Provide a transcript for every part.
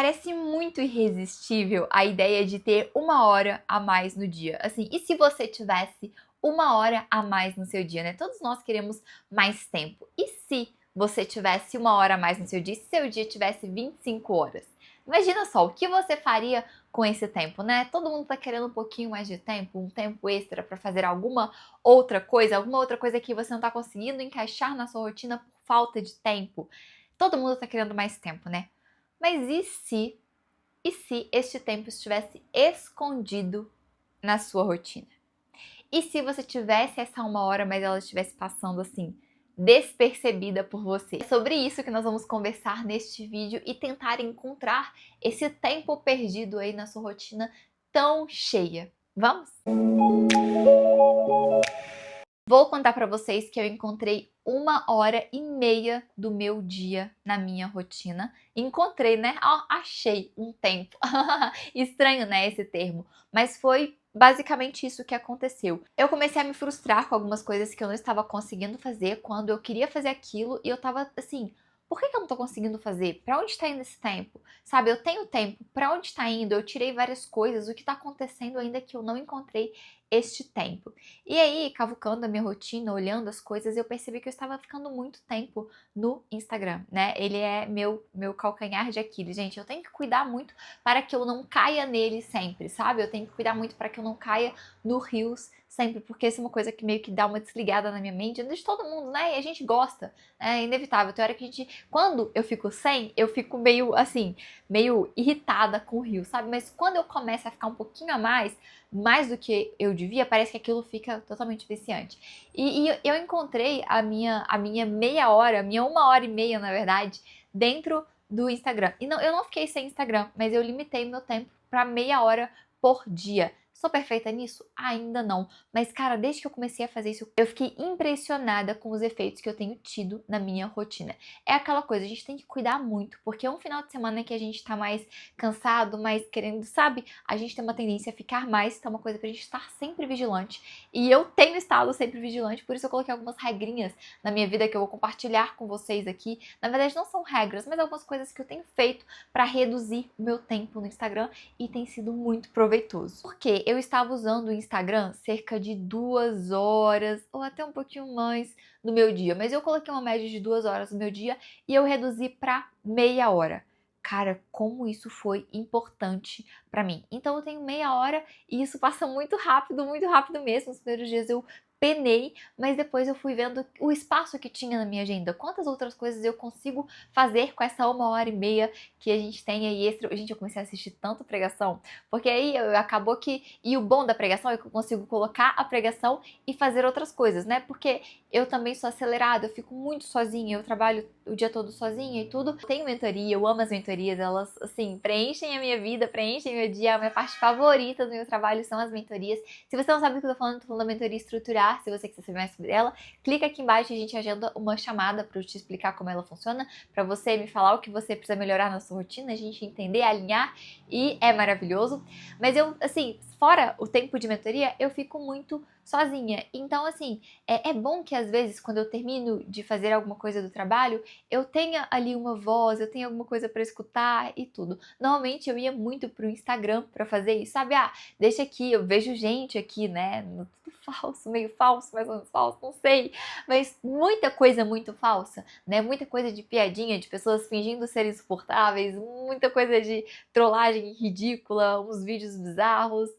Parece muito irresistível a ideia de ter uma hora a mais no dia. Assim, e se você tivesse uma hora a mais no seu dia, né? Todos nós queremos mais tempo. E se você tivesse uma hora a mais no seu dia, se seu dia tivesse 25 horas? Imagina só, o que você faria com esse tempo, né? Todo mundo tá querendo um pouquinho mais de tempo, um tempo extra para fazer alguma outra coisa que você não tá conseguindo encaixar na sua rotina por falta de tempo. Todo mundo tá querendo mais tempo, né? Mas e se este tempo estivesse escondido na sua rotina? E se você tivesse essa uma hora, mas ela estivesse passando assim, despercebida por você? É sobre isso que nós vamos conversar neste vídeo e tentar encontrar esse tempo perdido aí na sua rotina tão cheia. Vamos? Vou contar pra vocês que eu encontrei 1h30 do meu dia na minha rotina. Encontrei, né? Achei um tempo. Estranho, né, esse termo. Mas foi basicamente isso que aconteceu. Eu comecei a me frustrar com algumas coisas que eu não estava conseguindo fazer quando eu queria fazer aquilo e eu tava assim, por que eu não tô conseguindo fazer? Pra onde tá indo esse tempo? Sabe, eu tenho tempo, pra onde tá indo? Eu tirei várias coisas, o que tá acontecendo ainda que eu não encontrei este tempo? E aí, cavucando a minha rotina, olhando as coisas, eu percebi que eu estava ficando muito tempo no Instagram, né? Ele é meu calcanhar de Aquiles. Gente, eu tenho que cuidar muito para que eu não caia nele sempre, sabe? Eu tenho que cuidar muito para que eu não caia no Reels sempre, porque isso é uma coisa que meio que dá uma desligada na minha mente, de todo mundo, né? E a gente gosta, é inevitável. Tem hora que a gente, quando eu fico sem, eu fico meio assim, meio irritada com o Reels, sabe? Mas quando eu começo a ficar um pouquinho a mais do que eu devia, parece que aquilo fica totalmente viciante. E eu encontrei a minha meia hora, a minha 1h30, na verdade, dentro do Instagram. E não, eu não fiquei sem Instagram, mas eu limitei meu tempo para meia hora por dia. Sou perfeita nisso? Ainda não. Mas, cara, desde que eu comecei a fazer isso, eu fiquei impressionada com os efeitos que eu tenho tido na minha rotina. É aquela coisa, a gente tem que cuidar muito, porque é um final de semana que a gente tá mais cansado, mais querendo, sabe? A gente tem uma tendência a ficar mais, então é uma coisa pra gente estar sempre vigilante. E eu tenho estado sempre vigilante, por isso eu coloquei algumas regrinhas na minha vida que eu vou compartilhar com vocês aqui. Na verdade, não são regras, mas algumas coisas que eu tenho feito para reduzir o meu tempo no Instagram e tem sido muito proveitoso. Porque eu estava usando o Instagram cerca de 2 horas ou até um pouquinho mais no meu dia, mas eu coloquei uma média de 2 horas no meu dia e eu reduzi para meia hora. Cara, como isso foi importante pra mim. Então eu tenho meia hora e isso passa muito rápido mesmo. Os primeiros dias eu penei, mas depois eu fui vendo o espaço que tinha na minha agenda. Quantas outras coisas eu consigo fazer com essa 1h30 que a gente tem aí extra. Gente, eu comecei a assistir tanto pregação, porque aí acabou que... E o bom da pregação é que eu consigo colocar a pregação e fazer outras coisas, né? Porque eu também sou acelerada, eu fico muito sozinha, eu trabalho o dia todo sozinha e tudo. Eu tenho mentoria, eu amo as mentorias, elas, assim, preenchem a minha vida, preenchem meu dia. A minha parte favorita do meu trabalho são as mentorias. Se você não sabe do que eu tô falando da mentoria Estruturar, se você quiser saber mais sobre ela, clica aqui embaixo e a gente agenda uma chamada para eu te explicar como ela funciona, para você me falar o que você precisa melhorar na sua rotina, a gente entender, alinhar, e é maravilhoso. Mas eu, assim, fora o tempo de mentoria, eu fico muito sozinha. Então, assim, é bom que às vezes, quando eu termino de fazer alguma coisa do trabalho, eu tenha ali uma voz, eu tenha alguma coisa para escutar e tudo. Normalmente eu ia muito pro Instagram para fazer isso, sabe? Deixa aqui, eu vejo gente aqui, né? Tudo falso, meio falso, mais ou menos falso, não sei. Mas muita coisa muito falsa, né? Muita coisa de piadinha, de pessoas fingindo ser insuportáveis, muita coisa de trollagem ridícula, uns vídeos bizarros.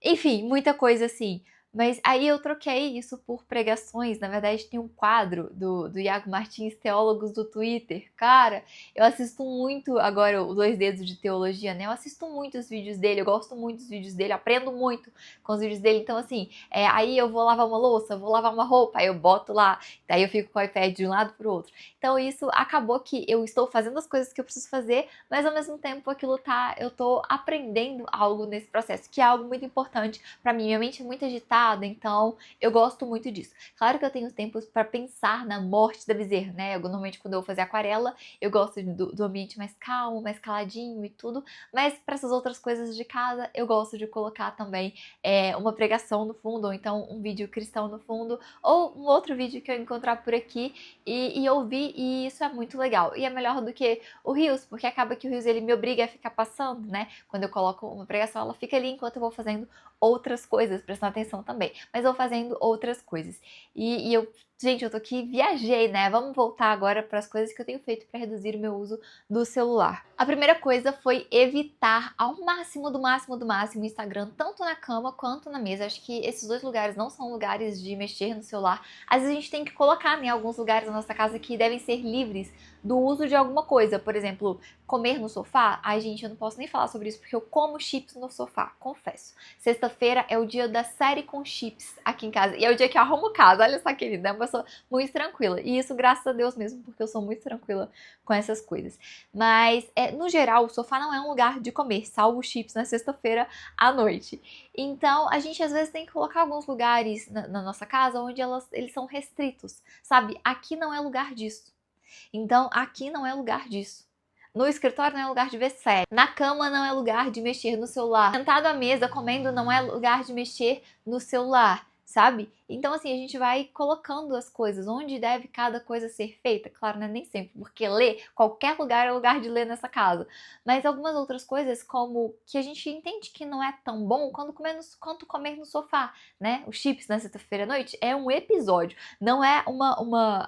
Enfim, muita coisa assim. Mas aí eu troquei isso por pregações. Na verdade, tem um quadro do Iago Martins, Teólogos do Twitter. Cara, eu assisto muito agora o Dois Dedos de Teologia, né? Eu assisto muito os vídeos dele, eu gosto muito dos vídeos dele, aprendo muito com os vídeos dele. Então, assim, aí eu vou lavar uma louça, vou lavar uma roupa, aí eu boto lá, daí eu fico com o iPad de um lado pro outro. Então, isso acabou que eu estou fazendo as coisas que eu preciso fazer, mas ao mesmo tempo eu tô aprendendo algo nesse processo, que é algo muito importante pra mim. Minha mente é muito agitada, cansada, então eu gosto muito disso. Claro que eu tenho tempos para pensar na morte da bezerra, né? Normalmente quando eu vou fazer aquarela, eu gosto do ambiente mais calmo, mais caladinho e tudo, mas para essas outras coisas de casa, eu gosto de colocar também uma pregação no fundo, ou então um vídeo cristão no fundo, ou um outro vídeo que eu encontrar por aqui e ouvir, e isso é muito legal. E é melhor do que o Reels, porque acaba que o Reels ele me obriga a ficar passando, né? Quando eu coloco uma pregação, ela fica ali enquanto eu vou fazendo outras coisas, prestando atenção também, mas eu vou fazendo outras coisas. Gente, eu tô aqui, viajei, né? Vamos voltar agora para as coisas que eu tenho feito para reduzir o meu uso do celular. A primeira coisa foi evitar ao máximo, do máximo, do máximo o Instagram, tanto na cama quanto na mesa. Acho que esses dois lugares não são lugares de mexer no celular. Às vezes a gente tem que colocar em alguns lugares da nossa casa que devem ser livres do uso de alguma coisa. Por exemplo, comer no sofá. Ai, gente, eu não posso nem falar sobre isso porque eu como chips no sofá, confesso. Sexta-feira é o dia da série com chips aqui em casa. E é o dia que eu arrumo casa. Olha só, querida, é uma pessoa muito tranquila. E isso graças a Deus mesmo, porque eu sou muito tranquila com essas coisas. Mas, no geral, o sofá não é um lugar de comer, salvo chips na sexta-feira à noite. Então, a gente às vezes tem que colocar alguns lugares na nossa casa onde eles são restritos, sabe? Aqui não é lugar disso. Então, aqui não é lugar disso. No escritório não é lugar de ver série. Na cama não é lugar de mexer no celular. Sentado à mesa comendo não é lugar de mexer no celular, sabe? Então, assim, a gente vai colocando as coisas onde deve cada coisa ser feita. Claro, né? Nem sempre, porque ler, qualquer lugar é lugar de ler nessa casa. Mas algumas outras coisas, como que a gente entende que não é tão bom quanto comer no sofá, né? Os chips na sexta-feira à noite é um episódio. Não é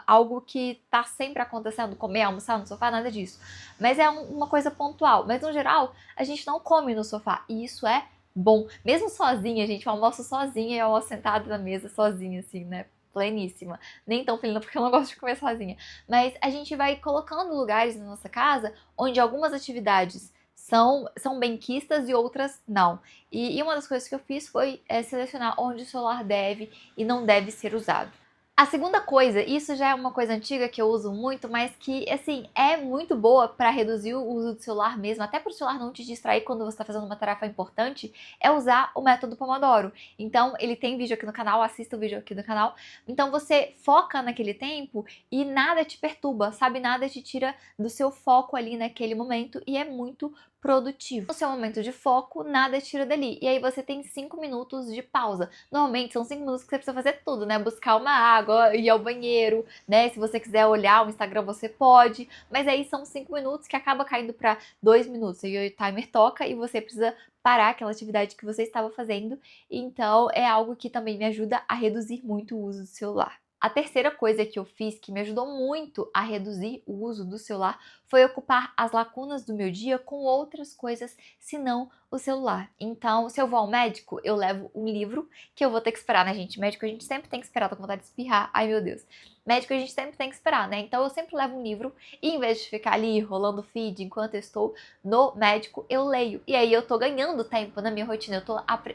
algo que tá sempre acontecendo, comer, almoçar no sofá, nada disso. Mas é uma coisa pontual. Mas, no geral, a gente não come no sofá. E isso é bom. Mesmo sozinha, gente, eu almoço sozinha e eu almoço sentada na mesa sozinha, assim, né? Pleníssima. Nem tão plena porque eu não gosto de comer sozinha. Mas a gente vai colocando lugares na nossa casa onde algumas atividades são benquistas e outras não. E uma das coisas que eu fiz foi selecionar onde o celular deve e não deve ser usado. A segunda coisa, isso já é uma coisa antiga que eu uso muito, mas que, assim, é muito boa para reduzir o uso do celular mesmo, até para o celular não te distrair quando você está fazendo uma tarefa importante, é usar o método Pomodoro. Então, ele tem vídeo aqui no canal, assista o vídeo aqui no canal. Então, você foca naquele tempo e nada te perturba, sabe? Nada te tira do seu foco ali naquele momento e é muito produtivo. No seu momento de foco, nada tira dali. E aí você tem 5 minutos de pausa. Normalmente são 5 minutos que você precisa fazer tudo, né? Buscar uma água, ir ao banheiro, né? Se você quiser olhar o Instagram, você pode. Mas aí são 5 minutos que acaba caindo para 2 minutos. E aí o timer toca e você precisa parar aquela atividade que você estava fazendo. Então é algo que também me ajuda a reduzir muito o uso do celular. A terceira coisa que eu fiz que me ajudou muito a reduzir o uso do celular foi ocupar as lacunas do meu dia com outras coisas, senão o celular. Então, se eu vou ao médico, eu levo um livro que eu vou ter que esperar, né, gente? Médico a gente sempre tem que esperar, tô com vontade de espirrar. Ai, meu Deus. Médico a gente sempre tem que esperar, né? Então eu sempre levo um livro e em vez de ficar ali rolando feed enquanto eu estou no médico, eu leio. E aí eu tô ganhando tempo na minha rotina,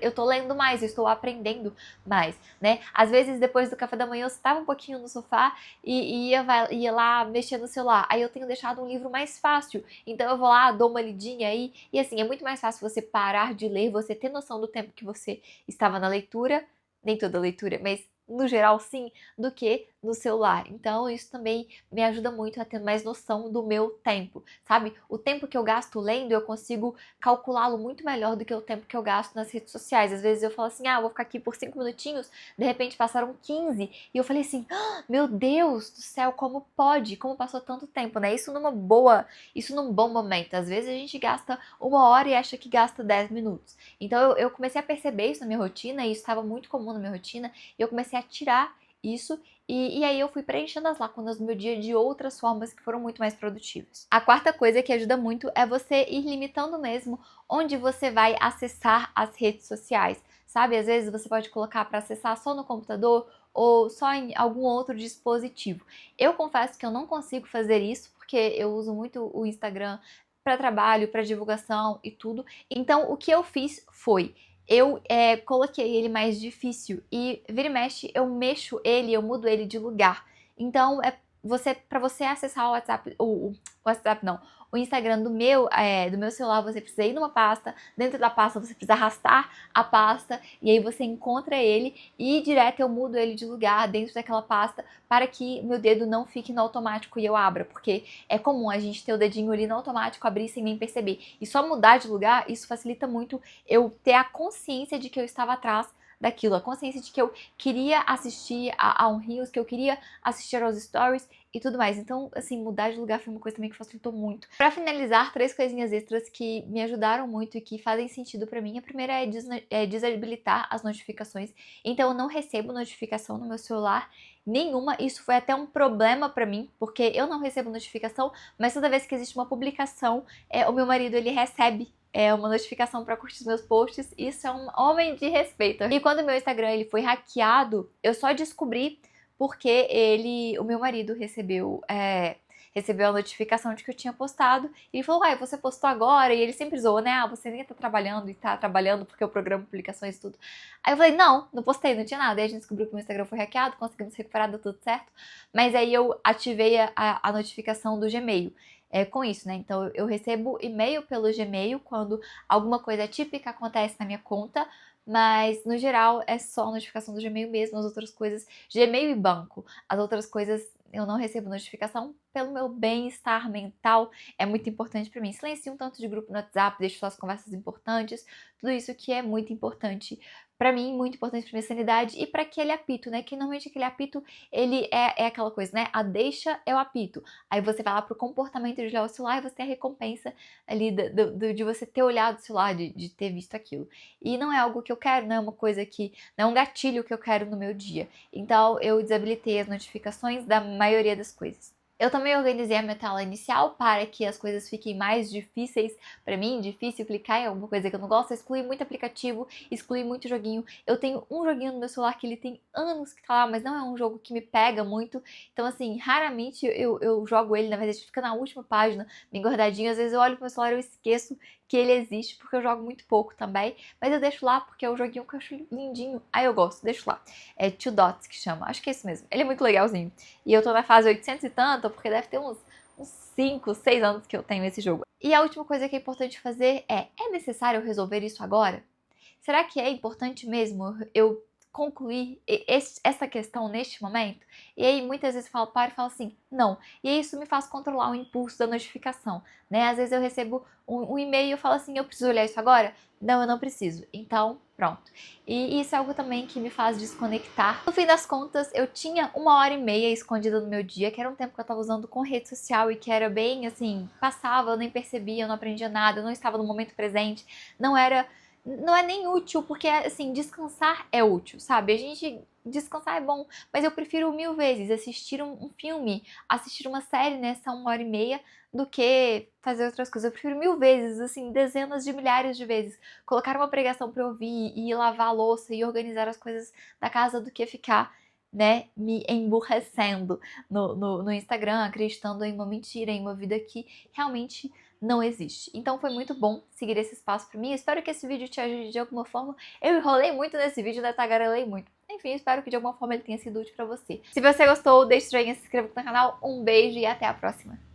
eu tô lendo mais, eu estou aprendendo mais, né? Às vezes depois do café da manhã eu estava um pouquinho no sofá e ia lá mexer no celular. Aí eu tenho deixado um livro mais fácil. Então eu vou lá, dou uma lidinha aí e assim, é muito mais fácil você parar de ler, você ter noção do tempo que você estava na leitura, nem toda leitura, mas no geral sim, do que no celular. Então isso também me ajuda muito a ter mais noção do meu tempo, sabe? O tempo que eu gasto lendo, eu consigo calculá-lo muito melhor do que o tempo que eu gasto nas redes sociais. Às vezes eu falo assim, vou ficar aqui por 5 minutinhos, de repente passaram 15, e eu falei assim, meu Deus do céu, como pode? Como passou tanto tempo, né? Isso num bom momento. Às vezes a gente gasta 1 hora e acha que gasta 10 minutos. Então eu comecei a perceber isso na minha rotina, e isso estava muito comum na minha rotina, e eu comecei a tirar isso e aí eu fui preenchendo as lacunas do meu dia de outras formas que foram muito mais produtivas. A quarta coisa que ajuda muito é você ir limitando mesmo onde você vai acessar as redes sociais, sabe? Às vezes você pode colocar para acessar só no computador ou só em algum outro dispositivo. Eu confesso que eu não consigo fazer isso porque eu uso muito o Instagram para trabalho, para divulgação e tudo. Então o que eu fiz foi eu coloquei ele mais difícil e vira e mexe, eu mudo ele de lugar. Então, para você acessar o WhatsApp, o WhatsApp não, o Instagram do meu celular, você precisa ir numa pasta, dentro da pasta você precisa arrastar a pasta, e aí você encontra ele, e direto eu mudo ele de lugar dentro daquela pasta, para que meu dedo não fique no automático e eu abra, porque é comum a gente ter o dedinho ali no automático, abrir sem nem perceber, e só mudar de lugar, isso facilita muito eu ter a consciência de que eu estava atrás daquilo, a consciência de que eu queria assistir a um Reels, que eu queria assistir aos Stories e tudo mais. Então, assim, mudar de lugar foi uma coisa também que facilitou muito. Pra finalizar, 3 coisinhas extras que me ajudaram muito e que fazem sentido pra mim. A primeira é desabilitar as notificações. Então, eu não recebo notificação no meu celular nenhuma. Isso foi até um problema pra mim, porque eu não recebo notificação, mas toda vez que existe uma publicação, o meu marido, ele recebe uma notificação para curtir os meus posts. Isso é um homem de respeito. E quando o meu Instagram ele foi hackeado, eu só descobri porque o meu marido recebeu a notificação de que eu tinha postado. E ele falou, uai, você postou agora? E ele sempre zoou, né? Ah, você nem tá trabalhando e tá trabalhando porque eu programo publicações e tudo. Aí eu falei, não postei, não tinha nada. Aí a gente descobriu que o meu Instagram foi hackeado, conseguimos recuperar, deu tudo certo. Mas aí eu ativei a notificação do Gmail. Com isso, né? Então eu recebo e-mail pelo Gmail quando alguma coisa típica acontece na minha conta, mas no geral é só a notificação do Gmail mesmo, as outras coisas, Gmail e banco, as outras coisas eu não recebo notificação pelo meu bem-estar mental, é muito importante pra mim. Silencio um tanto de grupo no WhatsApp, deixo só as conversas importantes, tudo isso que é muito importante pra mim, muito importante pra minha sanidade e pra aquele apito, né? Que normalmente aquele apito, ele é aquela coisa, né? A deixa é o apito. Aí você vai lá pro comportamento de olhar o celular e você tem a recompensa ali de você ter olhado o celular, de ter visto aquilo. E não é algo que eu quero, não é uma coisa que, não é um gatilho que eu quero no meu dia. Então eu desabilitei as notificações da maioria das coisas. Eu também organizei a minha tela inicial para que as coisas fiquem mais difíceis para mim, difícil clicar em alguma coisa que eu não gosto, eu excluí muito aplicativo, excluí muito joguinho. Eu tenho um joguinho no meu celular que ele tem anos que tá lá, mas não é um jogo que me pega muito. Então assim, raramente eu jogo ele, na verdade ele fica na última página, bem guardadinho. Às vezes eu olho pro meu celular e eu esqueço que ele existe, porque eu jogo muito pouco também. Mas eu deixo lá porque é um joguinho que eu acho lindinho. Aí eu gosto, deixo lá. É Two Dots que chama, acho que é isso mesmo. Ele é muito legalzinho. E eu tô na fase 800 e tanto, porque deve ter uns 5, 6 anos que eu tenho esse jogo. E a última coisa que é importante fazer é necessário resolver isso agora? Será que é importante mesmo eu concluir essa questão neste momento? E aí muitas vezes eu falo, para e falo assim, não. E aí isso me faz controlar o impulso da notificação, né? Às vezes eu recebo um e-mail e eu falo assim, eu preciso olhar isso agora? Não, eu não preciso. Então, pronto. E isso é algo também que me faz desconectar. No fim das contas, eu tinha 1h30 escondida no meu dia, que era um tempo que eu tava usando com rede social e que era bem assim, passava, eu nem percebia, eu não aprendia nada, eu não estava no momento presente, não é nem útil, porque, assim, descansar é útil, sabe? A gente descansar é bom, mas eu prefiro 1000 vezes assistir um filme, assistir uma série nessa 1h30, do que fazer outras coisas. Eu prefiro 1000 vezes, assim, dezenas de milhares de vezes, colocar uma pregação pra ouvir e lavar a louça e organizar as coisas da casa do que ficar, né, me emburrecendo no Instagram, acreditando em uma mentira, em uma vida que realmente não existe. Então foi muito bom seguir esse espaço pra mim. Eu espero que esse vídeo te ajude de alguma forma. Eu enrolei muito nesse vídeo, né? Tagarelei muito. Enfim, espero que de alguma forma ele tenha sido útil pra você. Se você gostou, deixe o joinha, se inscreva no canal. Um beijo e até a próxima.